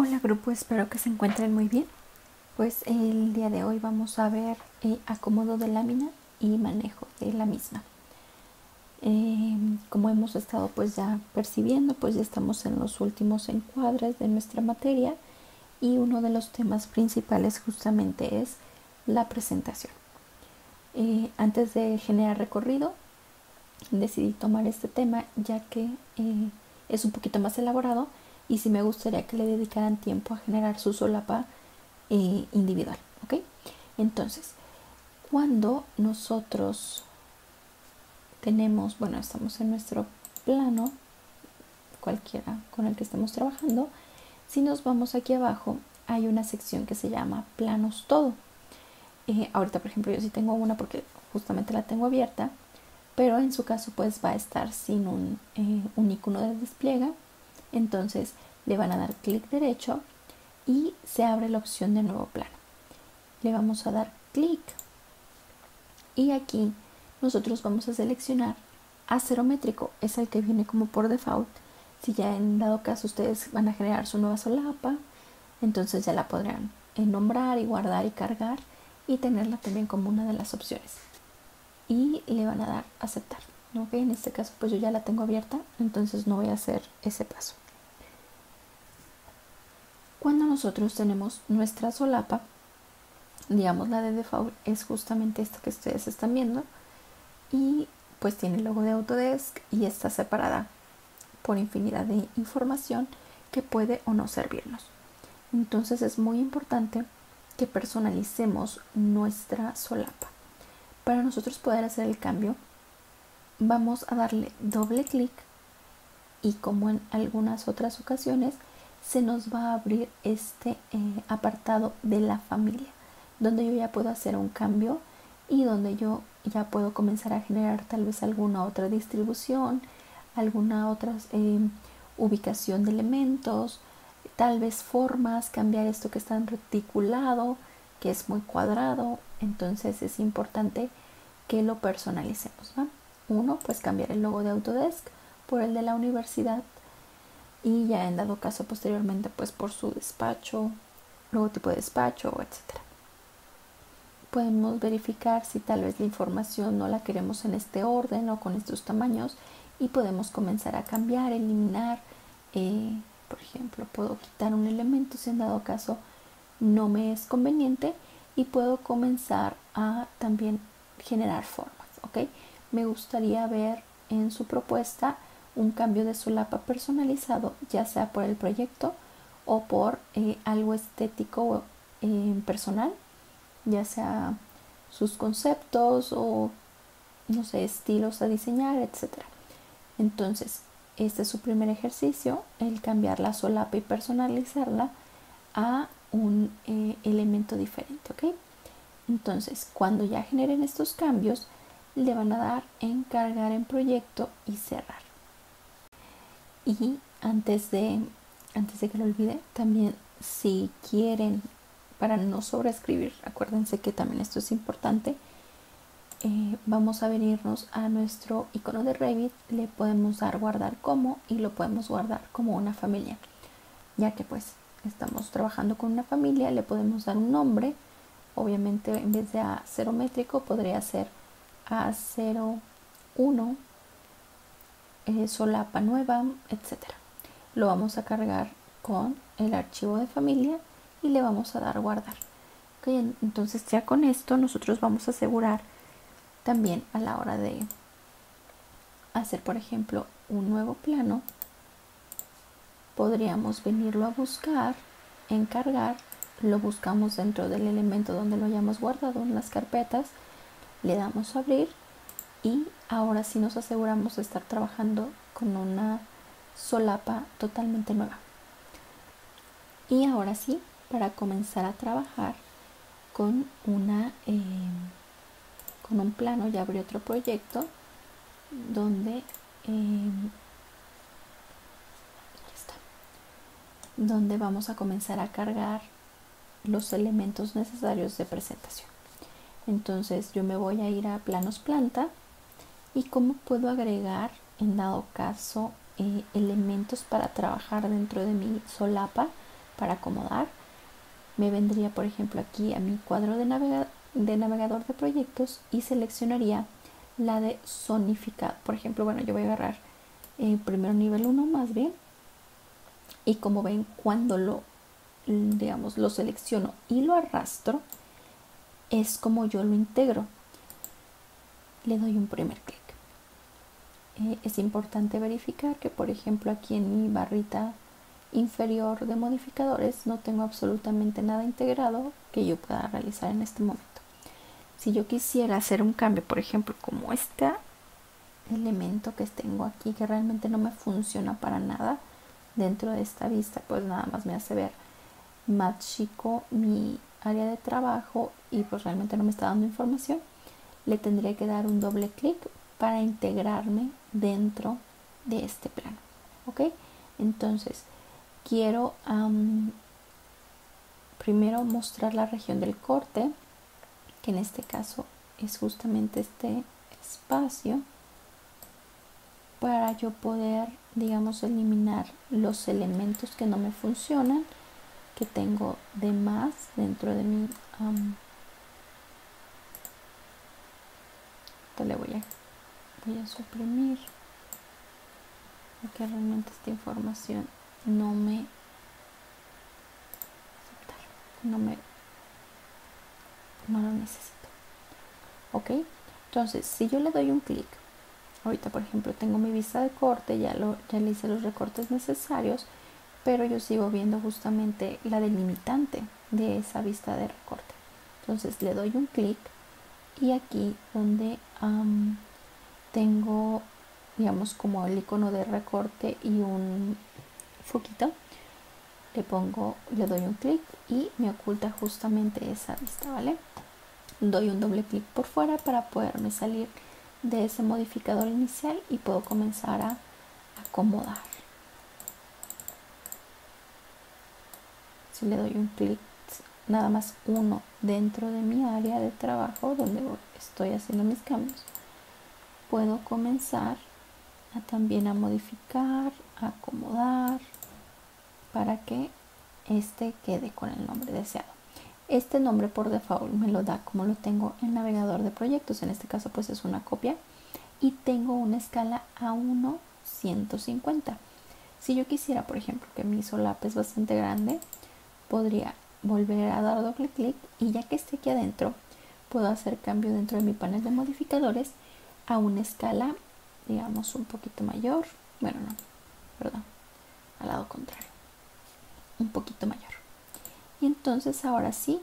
Hola grupo, espero que se encuentren muy bien. Pues el día de hoy vamos a ver acomodo de lámina y manejo de la misma. Como hemos estado pues ya percibiendo, pues ya estamos en los últimos encuadres de nuestra materia y uno de los temas principales justamente es la presentación. Antes de generar recorrido, decidí tomar este tema ya que es un poquito más elaborado y sí me gustaría que le dedicaran tiempo a generar su solapa individual, ¿ok? Entonces, cuando nosotros tenemos, bueno, estamos en nuestro plano, cualquiera con el que estemos trabajando, si nos vamos aquí abajo, hay una sección que se llama planos todo. Ahorita, por ejemplo, yo sí tengo una porque justamente la tengo abierta, pero en su caso pues va a estar sin un icono de despliegue. Entonces le van a dar clic derecho y se abre la opción de nuevo plano. Le vamos a dar clic y aquí nosotros vamos a seleccionar azerométrico, es el que viene como por default. Si ya en dado caso ustedes van a generar su nueva solapa, entonces ya la podrán nombrar y guardar y cargar y tenerla también como una de las opciones. Y le van a dar aceptar. ¿Ok? En este caso pues yo ya la tengo abierta, entonces no voy a hacer ese paso. Cuando nosotros tenemos nuestra solapa, digamos la de default es justamente esta que ustedes están viendo y pues tiene el logo de Autodesk y está separada por infinidad de información que puede o no servirnos. Entonces es muy importante que personalicemos nuestra solapa. Para nosotros poder hacer el cambio, vamos a darle doble clic y como en algunas otras ocasiones, se nos va a abrir este apartado de la familia, donde yo ya puedo hacer un cambio y donde yo ya puedo comenzar a generar tal vez alguna otra distribución, alguna otra ubicación de elementos, tal vez formas, cambiar esto que está en reticulado, que es muy cuadrado. Entonces es importante que lo personalicemos, ¿va? Uno, pues cambiar el logo de Autodesk por el de la universidad y ya en dado caso posteriormente pues por su despacho, logotipo de despacho, etcétera. Podemos verificar si tal vez la información no la queremos en este orden o con estos tamaños y podemos comenzar a cambiar, eliminar. Por ejemplo, puedo quitar un elemento si en dado caso no me es conveniente y puedo comenzar a también generar formas, ¿ok? Me gustaría ver en su propuesta un cambio de solapa personalizado, ya sea por el proyecto o por algo estético personal, ya sea sus conceptos o no sé, estilos a diseñar, etcétera. Entonces, este es su primer ejercicio, el cambiar la solapa y personalizarla a un elemento diferente, ¿ok? Entonces, cuando ya generen estos cambios, le van a dar en cargar en proyecto y cerrar. Y antes de que lo olvide, también si quieren, para no sobreescribir, acuérdense que también esto es importante, vamos a venirnos a nuestro icono de Revit, le podemos dar guardar como y lo podemos guardar como una familia, ya que pues estamos trabajando con una familia, le podemos dar un nombre. Obviamente en vez de azerométrico podría ser A01, solapa nueva, etcétera. Lo vamos a cargar con el archivo de familia y le vamos a dar guardar. Okay, entonces ya con esto nosotros vamos a asegurar también a la hora de hacer, por ejemplo, un nuevo plano, podríamos venirlo a buscar, encargar, lo buscamos dentro del elemento donde lo hayamos guardado en las carpetas, le damos a abrir y ahora sí nos aseguramos de estar trabajando con una solapa totalmente nueva. Y ahora sí, para comenzar a trabajar con con un plano, ya abrí otro proyecto donde donde vamos a comenzar a cargar los elementos necesarios de presentación. Entonces yo me voy a ir a planos planta y cómo puedo agregar en dado caso elementos para trabajar dentro de mi solapa. para acomodar, me vendría por ejemplo aquí a mi cuadro de navegador de proyectos y seleccionaría la de zonificado. Por ejemplo, bueno, yo voy a agarrar primero nivel 1 más bien, y como ven, cuando lo selecciono y lo arrastro, es como yo lo integro. Le doy un primer clic. Es importante verificar que, por ejemplo, aquí en mi barrita inferior de modificadores no tengo absolutamente nada integrado que yo pueda realizar en este momento. Si yo quisiera hacer un cambio, por ejemplo, como este elemento que tengo aquí, que realmente no me funciona para nada dentro de esta vista, pues nada más me hace ver más chico mi área de trabajo y pues realmente no me está dando información, le tendré que dar un doble clic para integrarme dentro de este plano. ¿Ok? Entonces, quiero primero mostrar la región del corte, que en este caso es justamente este espacio, para yo poder, digamos, eliminar los elementos que no me funcionan, que tengo de más dentro de mi le voy a suprimir, porque realmente esta información no lo necesito. Ok, entonces si yo le doy un clic, ahorita por ejemplo tengo mi vista de corte, ya le hice los recortes necesarios, pero yo sigo viendo justamente la delimitante de esa vista de recorte. Entonces le doy un clic y aquí donde tengo, digamos, como el icono de recorte y un foquito, le doy un clic y me oculta justamente esa vista, ¿vale? Doy un doble clic por fuera para poderme salir de ese modificador inicial y puedo comenzar a acomodar. Si le doy un clic, nada más uno dentro de mi área de trabajo donde estoy haciendo mis cambios, puedo comenzar también a modificar, a acomodar para que este quede con el nombre deseado. Este nombre por default me lo da como lo tengo en navegador de proyectos, en este caso pues es una copia, y tengo una escala A1:150. Si yo quisiera, por ejemplo, que mi solapa es bastante grande, podría volver a dar doble clic y ya que esté aquí adentro, puedo hacer cambio dentro de mi panel de modificadores a una escala, digamos, un poquito mayor. Bueno, no, perdón, al lado contrario, un poquito mayor. Y entonces ahora sí,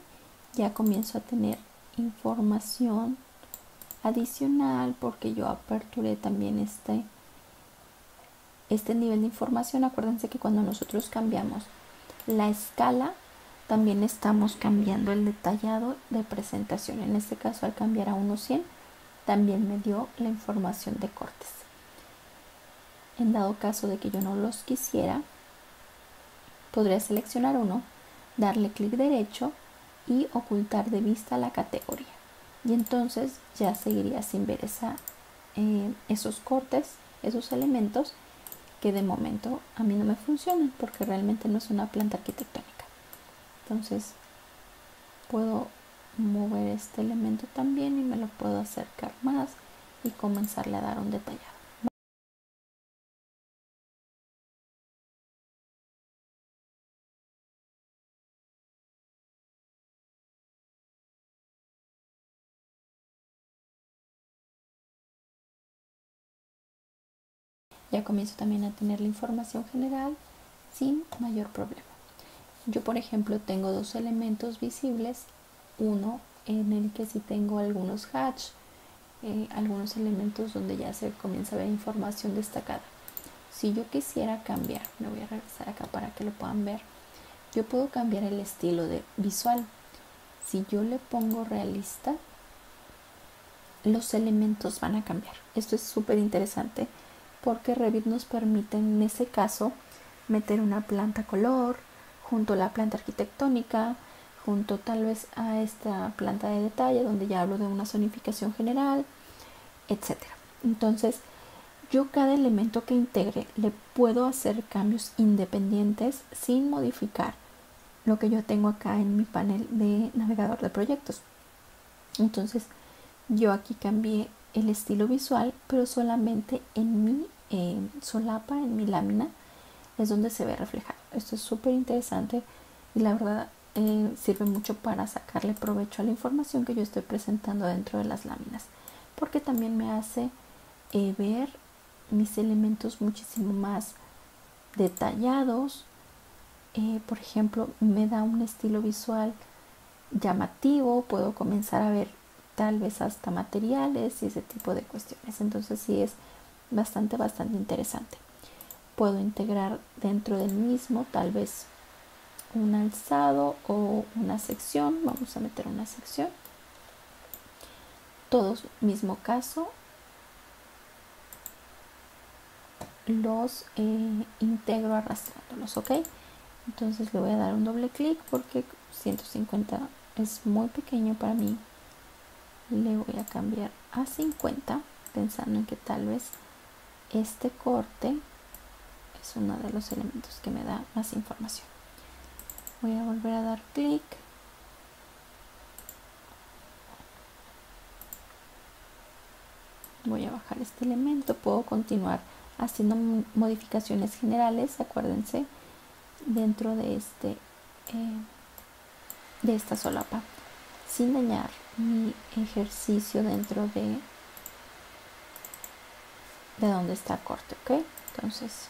ya comienzo a tener información adicional porque yo aperturé también este nivel de información. Acuérdense que cuando nosotros cambiamos la escala, también estamos cambiando el detallado de presentación. En este caso, al cambiar a 1:100, también me dio la información de cortes. En dado caso de que yo no los quisiera, podría seleccionar uno, darle clic derecho y ocultar de vista la categoría. Y entonces ya seguiría sin ver esos cortes, esos elementos que de momento a mí no me funcionan porque realmente no es una planta arquitectónica. Entonces puedo mover este elemento también y me lo puedo acercar más y comenzarle a dar un detallado. Ya comienzo también a tener la información general sin mayor problema. Yo, por ejemplo, tengo dos elementos visibles, uno en el que sí tengo algunos hatch, algunos elementos donde ya se comienza a ver información destacada. Si yo quisiera cambiar, me voy a regresar acá para que lo puedan ver, yo puedo cambiar el estilo de visual. Si yo le pongo realista, los elementos van a cambiar. Esto es súper interesante porque Revit nos permite en ese caso meter una planta color junto a la planta arquitectónica, junto tal vez a esta planta de detalle donde ya hablo de una zonificación general, etc. Entonces yo cada elemento que integre le puedo hacer cambios independientes sin modificar lo que yo tengo acá en mi panel de navegador de proyectos. Entonces yo aquí cambié el estilo visual, pero solamente en mi solapa, en mi lámina, es donde se ve reflejado. Esto es súper interesante y la verdad sirve mucho para sacarle provecho a la información que yo estoy presentando dentro de las láminas, porque también me hace ver mis elementos muchísimo más detallados. Por ejemplo, me da un estilo visual llamativo, puedo comenzar a ver tal vez hasta materiales y ese tipo de cuestiones. Entonces sí es bastante interesante. Puedo integrar dentro del mismo tal vez un alzado o una sección. Vamos a meter una sección. Todos mismo caso, los integro arrastrándolos, ¿ok? Entonces le voy a dar un doble clic porque 150 es muy pequeño para mí. Le voy a cambiar a 50 pensando en que tal vez este corte es uno de los elementos que me da más información. Voy a volver a dar clic. Voy a bajar este elemento. Puedo continuar haciendo modificaciones generales, acuérdense, dentro de esta solapa, sin dañar mi ejercicio dentro de donde está el corte, ¿ok? Entonces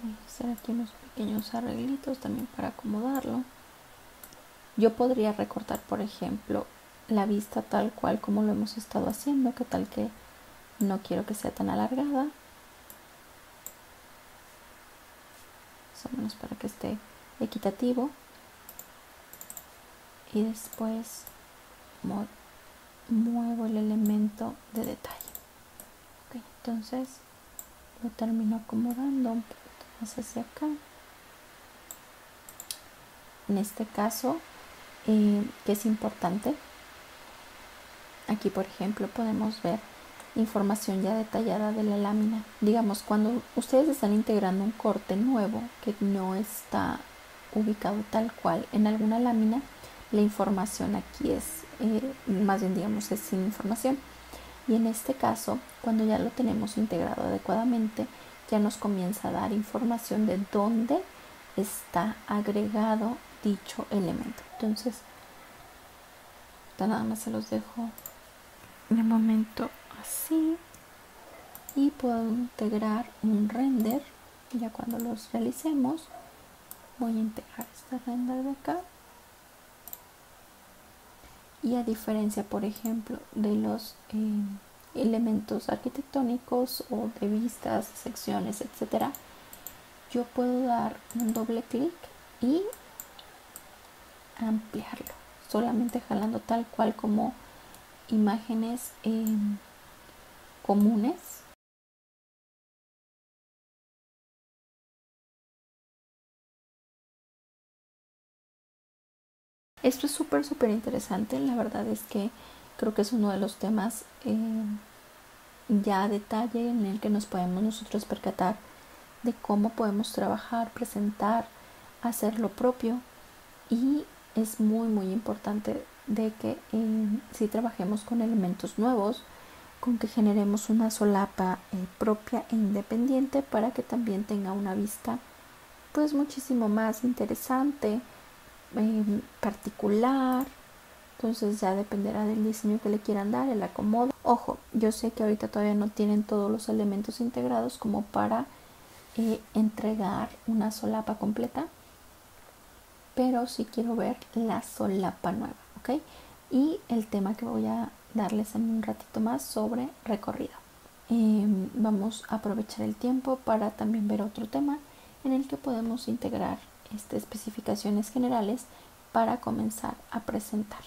voy a hacer aquí unos pequeños arreglitos también para acomodarlo. Yo podría recortar, por ejemplo, la vista tal cual como lo hemos estado haciendo, que tal que no quiero que sea tan alargada, más o menos para que esté equitativo, y después muevo el elemento de detalle. Okay, entonces lo termino acomodando un poquito más hacia acá. En este caso, que es importante, aquí por ejemplo podemos ver información ya detallada de la lámina. Digamos, cuando ustedes están integrando un corte nuevo que no está ubicado tal cual en alguna lámina, la información aquí es más bien, digamos, es sin información. Y en este caso, cuando ya lo tenemos integrado adecuadamente, ya nos comienza a dar información de dónde está agregado dicho elemento. Entonces, nada más se los dejo de momento así, y puedo integrar un render. Ya cuando los realicemos, voy a integrar este render de acá, y a diferencia, por ejemplo, de los elementos arquitectónicos o de vistas, secciones, etcétera, yo puedo dar un doble clic y ampliarlo, solamente jalando tal cual como imágenes comunes. Esto es súper interesante. La verdad es que creo que es uno de los temas ya a detalle en el que nos podemos nosotros percatar de cómo podemos trabajar, presentar, hacer lo propio. Y es muy importante de que si trabajemos con elementos nuevos, con que generemos una solapa propia e independiente, para que también tenga una vista pues muchísimo más interesante, particular. Entonces ya dependerá del diseño que le quieran dar, el acomodo. Ojo, yo sé que ahorita todavía no tienen todos los elementos integrados como para entregar una solapa completa, pero sí quiero ver la solapa nueva, ¿ok? Y el tema que voy a darles en un ratito más sobre recorrido. Vamos a aprovechar el tiempo para también ver otro tema en el que podemos integrar especificaciones generales para comenzar a presentar.